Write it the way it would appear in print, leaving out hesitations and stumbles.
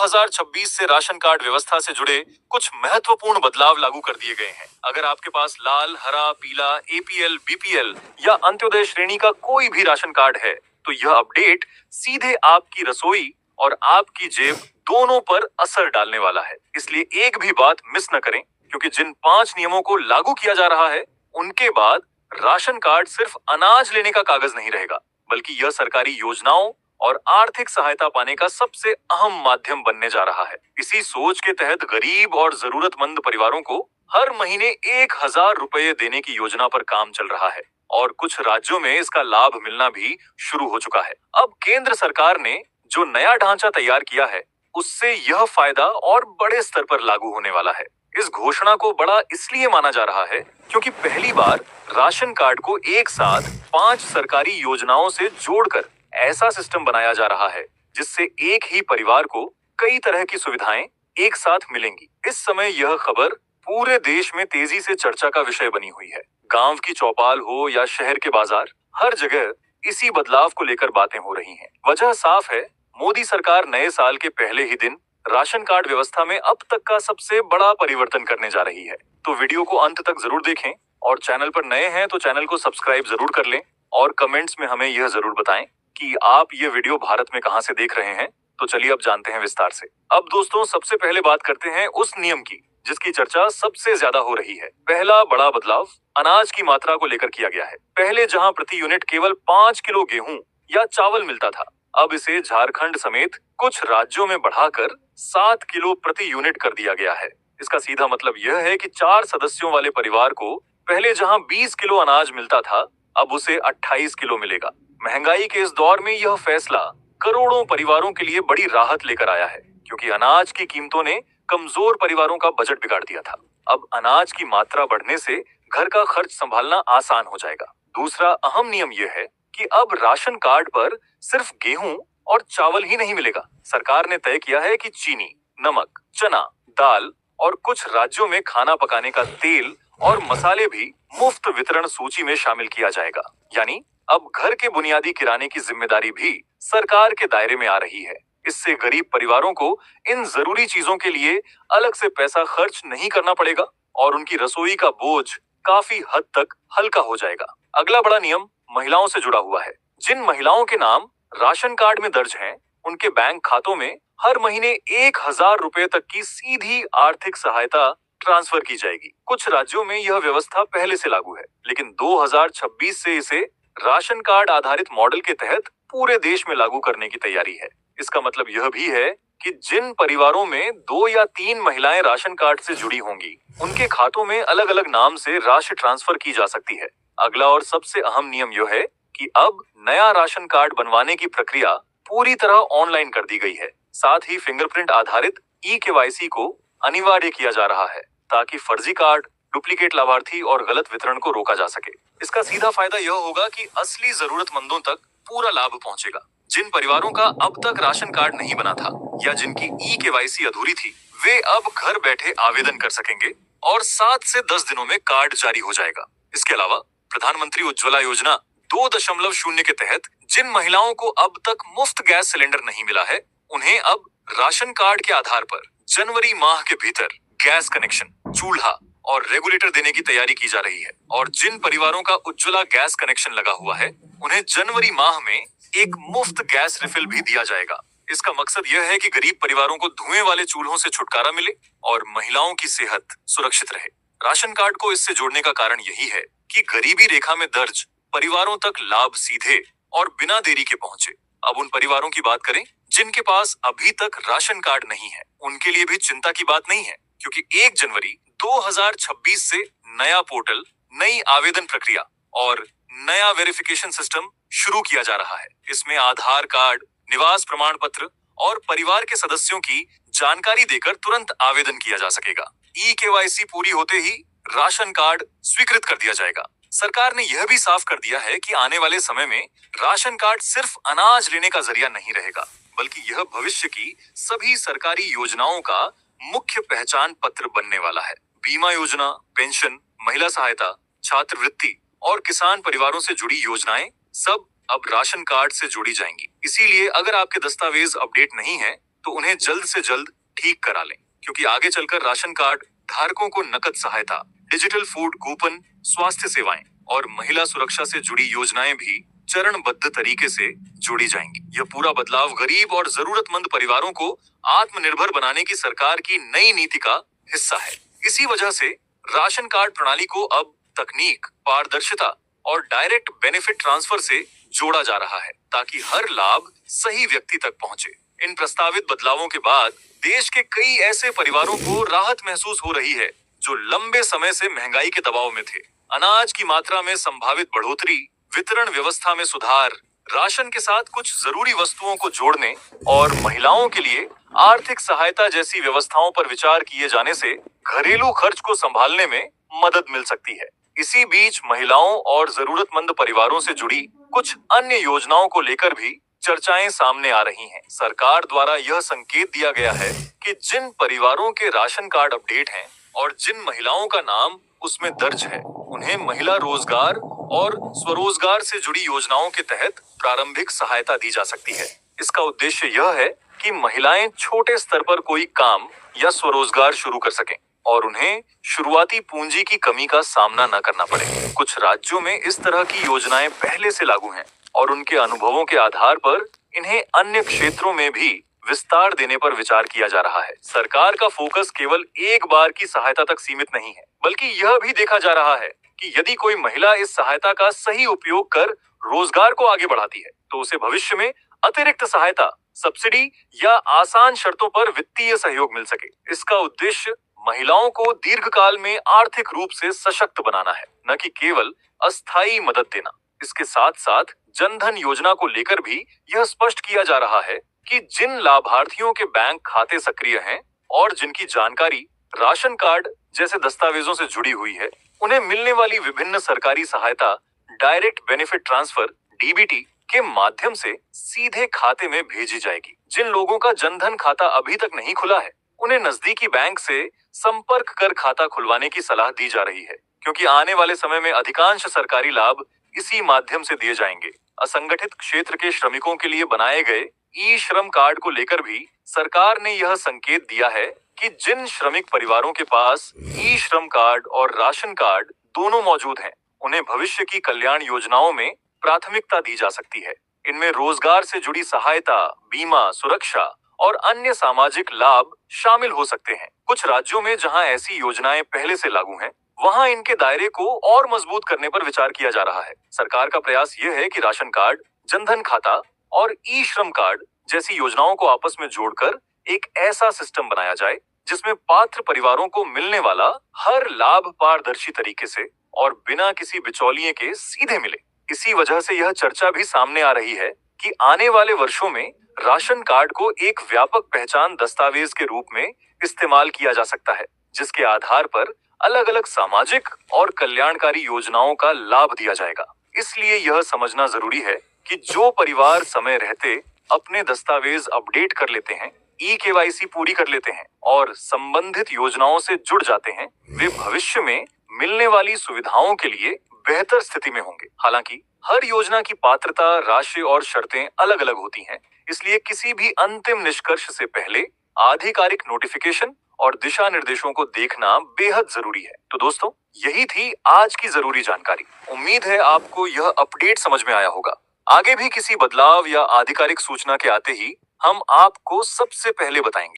2026 से ration card व्यवस्था से जुड़े कुछ महत्वपूर्ण बदलाव लागू कर दिए गए हैं। अगर आपके पास लाल, हरा, पीला, एपीएल, बीपीएल या अंत्योदय श्रेणी का कोई भी राशन कार्ड है, तो यह अपडेट सीधे आपकी रसोई और आपकी जेब दोनों पर असर डालने वाला है। इसलिए एक भी बात मिस न करें, क्योंकि जिन 5 नियमों को लागू किया जा रहा है, उनके बाद राशन कार्ड सिर्फ अनाज लेने का कागज नहीं रहेगा, बल्कि यह सरकारी योजनाओं और आर्थिक सहायता पाने का सबसे अहम माध्यम बनने जा रहा है। इसी सोच के तहत गरीब और जरूरतमंद परिवारों को हर महीने 1,000 रुपए देने की योजना पर काम चल रहा है और कुछ राज्यों में इसका लाभ मिलना भी शुरू हो चुका है। अब केंद्र सरकार ने जो नया ढांचा तैयार किया है, उससे यह फायदा और बड़े स्तर पर लागू होने वाला है। इस घोषणा को बड़ा इसलिए माना जा रहा है क्योंकि पहली बार राशन कार्ड को एक साथ 5 सरकारी योजनाओं से जोड़कर ऐसा सिस्टम बनाया जा रहा है जिससे एक ही परिवार को कई तरह की सुविधाएं एक साथ मिलेंगी। इस समय यह खबर पूरे देश में तेजी से चर्चा का विषय बनी हुई है। गांव की चौपाल हो या शहर के बाजार, हर जगह इसी बदलाव को लेकर बातें हो रही हैं। वजह साफ है, मोदी सरकार नए साल के पहले ही दिन राशन कार्ड व्यवस्था में अब तक का सबसे बड़ा परिवर्तन करने जा रही है। तो वीडियो को अंत तक जरूर देखें और चैनल पर नए हैं तो चैनल को सब्सक्राइब जरूर कर लें और कमेंट्स में हमें यह जरूर बताएं कि आप ये वीडियो भारत में कहां से देख रहे हैं। तो चलिए अब जानते हैं विस्तार से। अब दोस्तों, सबसे पहले बात करते हैं उस नियम की जिसकी चर्चा सबसे ज्यादा हो रही है। पहला बड़ा बदलाव अनाज की मात्रा को लेकर किया गया है। पहले जहां प्रति यूनिट केवल 5 किलो गेहूं या चावल मिलता था, अब इसे झारखंड समेत कुछ राज्यों में बढ़ाकर 7 किलो प्रति यूनिट कर दिया गया है। इसका सीधा मतलब यह है कि 4 सदस्यों वाले परिवार को पहले जहां 20 किलो अनाज मिलता था, अब उसे 28 किलो मिलेगा। महंगाई के इस दौर में यह फैसला करोड़ों परिवारों के लिए बड़ी राहत लेकर आया है, क्योंकि अनाज की कीमतों ने कमजोर परिवारों का बजट बिगाड़ दिया था। अब अनाज की मात्रा बढ़ने से घर का खर्च संभालना आसान हो जाएगा। दूसरा अहम नियम यह है कि अब राशन कार्ड पर सिर्फ गेहूं और चावल ही नहीं मिलेगा। सरकार ने तय किया है कि चीनी, नमक, चना, दाल और कुछ राज्यों में खाना पकाने का तेल और मसाले भी मुफ्त वितरण सूची में शामिल किया जाएगा। यानी अब घर के बुनियादी किराने की जिम्मेदारी भी सरकार के दायरे में आ रही है। इससे गरीब परिवारों को इन जरूरी चीजों के लिए अलग से पैसा खर्च नहीं करना पड़ेगा और उनकी रसोई का बोझ काफी हद तक हल्का हो जाएगा। अगला बड़ा नियम महिलाओं से जुड़ा हुआ है। जिन महिलाओं के नाम राशन कार्ड में दर्ज हैं, उनके बैंक खातों में हर महीने 1,000 रुपए तक की सीधी आर्थिक सहायता ट्रांसफर की जाएगी। कुछ राज्यों में यह व्यवस्था पहले से लागू है, लेकिन 2026 से इसे राशन कार्ड आधारित मॉडल के तहत पूरे देश में लागू करने की तैयारी है। इसका मतलब यह भी है कि जिन परिवारों में 2 या 3 महिलाएं राशन कार्ड से जुड़ी होंगी, उनके खातों में अलग अलग नाम से राशि ट्रांसफर की जा सकती है। अगला और सबसे अहम नियम यह है कि अब नया राशन कार्ड बनवाने की प्रक्रिया पूरी तरह ऑनलाइन कर दी गई है। साथ ही फिंगरप्रिंट आधारित ई-केवाईसी को अनिवार्य किया जा रहा है, ताकि फर्जी कार्ड, डुप्लीकेट लाभार्थी और गलत वितरण को रोका जा सके। इसका सीधा फायदा यह होगा कि असली जरूरतमंदों तक पूरा लाभ पहुंचेगा। जिन परिवारों का अब तक राशन कार्ड नहीं बना था या जिनकी ई-केवाईसी अधूरी थी, वे अब घर बैठे आवेदन कर सकेंगे और 7 से 10 दिनों में कार्ड जारी हो जाएगा। इसके अलावा प्रधानमंत्री उज्ज्वला योजना 2.0 के तहत जिन महिलाओं को अब तक मुफ्त गैस सिलेंडर नहीं मिला है, उन्हें अब राशन कार्ड के आधार पर जनवरी माह के भीतर गैस कनेक्शन, चूल्हा और रेगुलेटर देने की तैयारी की जा रही है। और जिन परिवारों का उज्ज्वला गैस कनेक्शन लगा हुआ है, उन्हें जनवरी माह में एक मुफ्त गैस रिफिल भी दिया जाएगा। इसका मकसद यह है कि गरीब परिवारों को धुएं वाले चूल्हों से छुटकारा मिले और महिलाओं की सेहत सुरक्षित रहे। राशन कार्ड को इससे जोड़ने का कारण यही है कि गरीबी रेखा में दर्ज परिवारों तक लाभ सीधे और बिना देरी के पहुंचे। अब उन परिवारों की बात करें जिनके पास अभी तक राशन कार्ड नहीं है, उनके लिए भी चिंता की बात नहीं है, क्योंकि 1 जनवरी 2026 से नया पोर्टल, नई आवेदन प्रक्रिया और नया वेरिफिकेशन सिस्टम शुरू किया जा रहा है। इसमें आधार कार्ड, निवास प्रमाण पत्र और परिवार के सदस्यों की जानकारी देकर तुरंत आवेदन किया जा सकेगा। ई-केवाईसी पूरी होते ही राशन कार्ड स्वीकृत कर दिया जाएगा। सरकार ने यह भी साफ कर दिया है कि आने वाले समय में राशन कार्ड सिर्फ अनाज लेने का जरिया नहीं रहेगा, बल्कि यह भविष्य की सभी सरकारी योजनाओं का मुख्य पहचान पत्र बनने वाला है। बीमा योजना, पेंशन, महिला सहायता, छात्रवृत्ति और किसान परिवारों से जुड़ी योजनाएं सब अब राशन कार्ड से जोड़ी जाएंगी। इसीलिए अगर आपके दस्तावेज अपडेट नहीं है, तो उन्हें जल्द से जल्द ठीक करा लें, क्योंकि आगे चलकर राशन कार्ड धारकों को नकद सहायता, डिजिटल फूड कूपन, स्वास्थ्य सेवाएं और महिला सुरक्षा से जुड़ी योजनाएं भी चरणबद्ध तरीके से जोड़ी जाएंगी। यह पूरा बदलाव गरीब और जरूरतमंद परिवारों को आत्मनिर्भर बनाने की सरकार की नई नीति का हिस्सा है। इसी वजह से राशन कार्ड प्रणाली को अब तकनीक, पारदर्शिता और डायरेक्ट बेनिफिट ट्रांसफर से जोड़ा जा रहा है, ताकि हर लाभ सही व्यक्ति तक पहुंचे। इन प्रस्तावित बदलावों के बाद देश के कई ऐसे परिवारों को राहत महसूस हो रही है जो लंबे समय से महंगाई के दबाव में थे। अनाज की मात्रा में संभावित बढ़ोतरी, वितरण व्यवस्था में सुधार, राशन के साथ कुछ जरूरी वस्तुओं को जोड़ने और महिलाओं के लिए आर्थिक सहायता जैसी व्यवस्थाओं पर विचार किए जाने से घरेलू खर्च को संभालने में मदद मिल सकती है। इसी बीच महिलाओं और जरूरतमंद परिवारों से जुड़ी कुछ अन्य योजनाओं को लेकर भी चर्चाएं सामने आ रही हैं। सरकार द्वारा यह संकेत दिया गया है कि जिन परिवारों के राशन कार्ड अपडेट हैं और जिन महिलाओं का नाम उसमें दर्ज है, उन्हें महिला रोजगार और स्वरोजगार से जुड़ी योजनाओं के तहत प्रारंभिक सहायता दी जा सकती है। इसका उद्देश्य यह है कि महिलाएं छोटे स्तर पर कोई काम या स्वरोजगार शुरू कर सकें और उन्हें शुरुआती पूंजी की कमी का सामना न करना पड़े। कुछ राज्यों में इस तरह की योजनाएं पहले से लागू हैं और उनके अनुभवों के आधार पर इन्हें अन्य क्षेत्रों में भी विस्तार देने पर विचार किया जा रहा है। सरकार का फोकस केवल एक बार की सहायता तक सीमित नहीं है, बल्कि यह भी देखा जा रहा है कि यदि कोई महिला इस सहायता का सही उपयोग कर रोजगार को आगे बढ़ाती है, तो उसे भविष्य में अतिरिक्त सहायता, सब्सिडी या आसान शर्तों पर वित्तीय सहयोग मिल सके। इसका उद्देश्य महिलाओं को दीर्घकाल में आर्थिक रूप से सशक्त बनाना है, न कि केवल अस्थायी मदद देना। इसके साथ साथ जनधन योजना को लेकर भी यह स्पष्ट किया जा रहा है कि जिन लाभार्थियों के बैंक खाते सक्रिय हैं और जिनकी जानकारी राशन कार्ड जैसे दस्तावेजों से जुड़ी हुई है, उन्हें मिलने वाली विभिन्न सरकारी सहायता डायरेक्ट बेनिफिट ट्रांसफर (डीबीटी) के माध्यम से सीधे खाते में भेजी जाएगी। जिन लोगों का जनधन खाता अभी तक नहीं खुला है, उन्हें नजदीकी बैंक से संपर्क कर खाता खुलवाने की सलाह दी जा रही है, क्योंकि आने वाले समय में अधिकांश सरकारी लाभ इसी माध्यम से दिए जाएंगे। असंगठित क्षेत्र के श्रमिकों के लिए बनाए गए ई श्रम कार्ड को लेकर भी सरकार ने यह संकेत दिया है कि जिन श्रमिक परिवारों के पास ई श्रम कार्ड और राशन कार्ड दोनों मौजूद हैं, उन्हें भविष्य की कल्याण योजनाओं में प्राथमिकता दी जा सकती है। इनमें रोजगार से जुड़ी सहायता, बीमा, सुरक्षा और अन्य सामाजिक लाभ शामिल हो सकते हैं। कुछ राज्यों में जहां ऐसी योजनाएं पहले से लागू हैं, वहां इनके दायरे को और मजबूत करने पर विचार किया जा रहा है। सरकार का प्रयास यह है कि राशन कार्ड, जनधन खाता और ई श्रम कार्ड जैसी योजनाओं को आपस में जोड़कर एक ऐसा सिस्टम बनाया जाए जिसमें पात्र परिवारों को मिलने वाला हर लाभ पारदर्शी तरीके से और बिना किसी बिचौलिए के सीधे मिले। इसी वजह से यह चर्चा भी सामने आ रही है कि आने वाले वर्षों में राशन कार्ड को एक व्यापक पहचान दस्तावेज के रूप में इस्तेमाल किया जा सकता है, जिसके आधार पर अलग अलग सामाजिक और कल्याणकारी योजनाओं का लाभ दिया जाएगा। इसलिए यह समझना जरूरी है कि जो परिवार समय रहते अपने दस्तावेज अपडेट कर लेते हैं, ई-केवाईसी पूरी कर लेते हैं और संबंधित योजनाओं से जुड़ जाते हैं, वे भविष्य में मिलने वाली सुविधाओं के लिए बेहतर स्थिति में होंगे। हालांकि हर योजना की पात्रता, राशि और शर्तें अलग अलग होती हैं, इसलिए किसी भी अंतिम निष्कर्ष से पहले आधिकारिक नोटिफिकेशन और दिशा निर्देशों को देखना बेहद जरूरी है। तो दोस्तों, यही थी आज की जरूरी जानकारी। उम्मीद है आपको यह अपडेट समझ में आया होगा। आगे भी किसी बदलाव या आधिकारिक सूचना के आते ही हम आपको सबसे पहले बताएंगे।